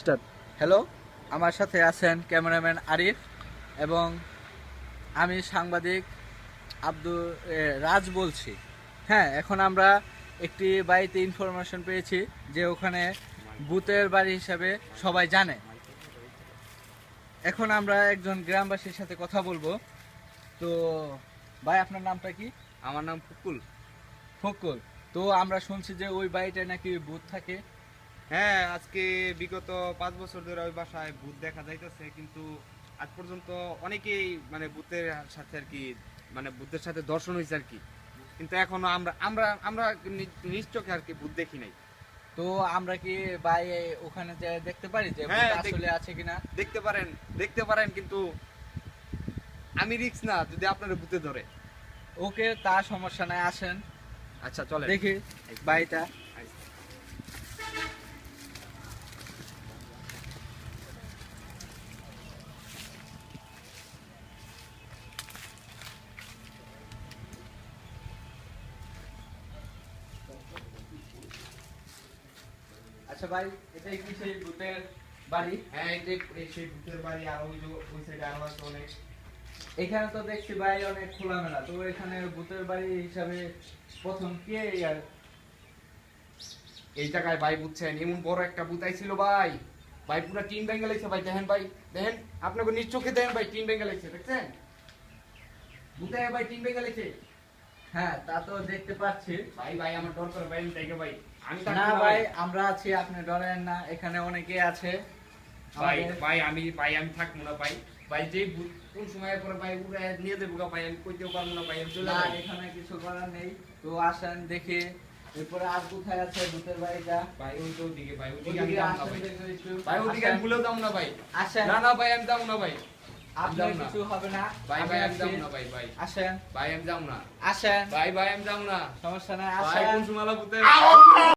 Start. Hello, আমার সাথে আছেন ক্যামেরাম্যান আরিফ এবং আমি সাংবাদিক রাজ বলছি। হ্যাঁ, এখন আমরা একটি বাড়িতে ইনফরমেশন পেয়েছি যে ওখানে ভূতের বাড়ি হিসাবে সবাই জানে। এখন আমরা একজন গ্রামবাসীর সাথে কথা বলবো। তো ভাই, আপনার নামটা কি? আমার নাম ফুকুল। ফকুল। তো আমরা শুনছি যে ওই বাড়িটায় নাকি ভূত থাকে। হ্যাঁ, আজকে বিগত 5 বছর ধরে ওই বাসায় ভূত দেখা যাইতেছে, কিন্তু আজ পর্যন্ত অনেকেই মানে ভূতের সাথে আর কি, মানে ভূতের সাথে দর্শন হয়েছে আর কি, কিন্তু এখনো আমরা আমরা আমরা নিজ চোখে আর কি ভূত দেখি নাই। তো আমরা কি ভাই ওখানে যে দেখতে পারি যে ভূত হ্যাঁ, আসলে আছে কিনা? দেখতে পারেন, কিন্তু আমি রিস্ক না যদি আপনার ভূতে ধরে। ওকে, তার সমস্যা নাই, আসেন আচ্ছা, চলে দেখি বাড়িটা। আচ্ছা ভাই, এটাই কি সেই ভূতের বাড়ি? হ্যাঁ, এই সেই ভূতের বাড়ি। আর ওই যে ওই সাইডে আরো আছে অনেক। এখানে তো দেখছি ভাই অনেক খোলামেলা, তো এখানে ভূতের বাড়ি হিসাবে প্রথম কে আর এই জায়গায় ভাই বুঝছেন, এমন বড় একটা ভূত আইছিল ভাই। ভাই পুরো টিন ভেঙে লাইছে ভাই, দেখেন ভাই, দেখেন আপনাকে নিজ চোখে দেখেন ভাই, টিন ভেঙে লাইছে, দেখছেন ভূতে ভাই টিন ভেঙে লাইছে। হ্যাঁ, তা তো দেখতে পাচ্ছি। ভাই ভাই আমার ডর করে ভাই, আমি দেখে ভাই, আমি না ভাই, আমরা আছি, আপনি ডরেন না, এখানে অনেকে আছে। ভাই আমাদের- ভাই আমি থাকবো না ভাই। ভাই যে ভূত কোন সময় পরে ভাই উড়ে নিয়ে দেবো গা ভাই, আমি কইতেও পারবো না ভাই, আমি চলে না, যাই। এখানে কিছু করার নেই। তো আসেন দেখি এরপরে আর কোথায় আছে ভূতের বাড়িটা। ভাই ওই তো ওদিকে ভাই, ওদিকে আমি ওদিকে যাবো না আসেন ভাই। দেখি একটু। ভাই ওদিকে আমি আসেন, ভুলেও যাবো না ভাই। আসেন। না না ভাই, আমি যাবো না ভাই। আপনার যাবো না। কিছু হবে না। ভাই ভাই আমি আছি। যাবো না ভাই, ভাই আসেন, ভাই আমি যাবো না। আসেন, ভাই ভাই আমি যাবো না। সমস্যা নাই, ভাই আসেন। কোন সময় ভূতে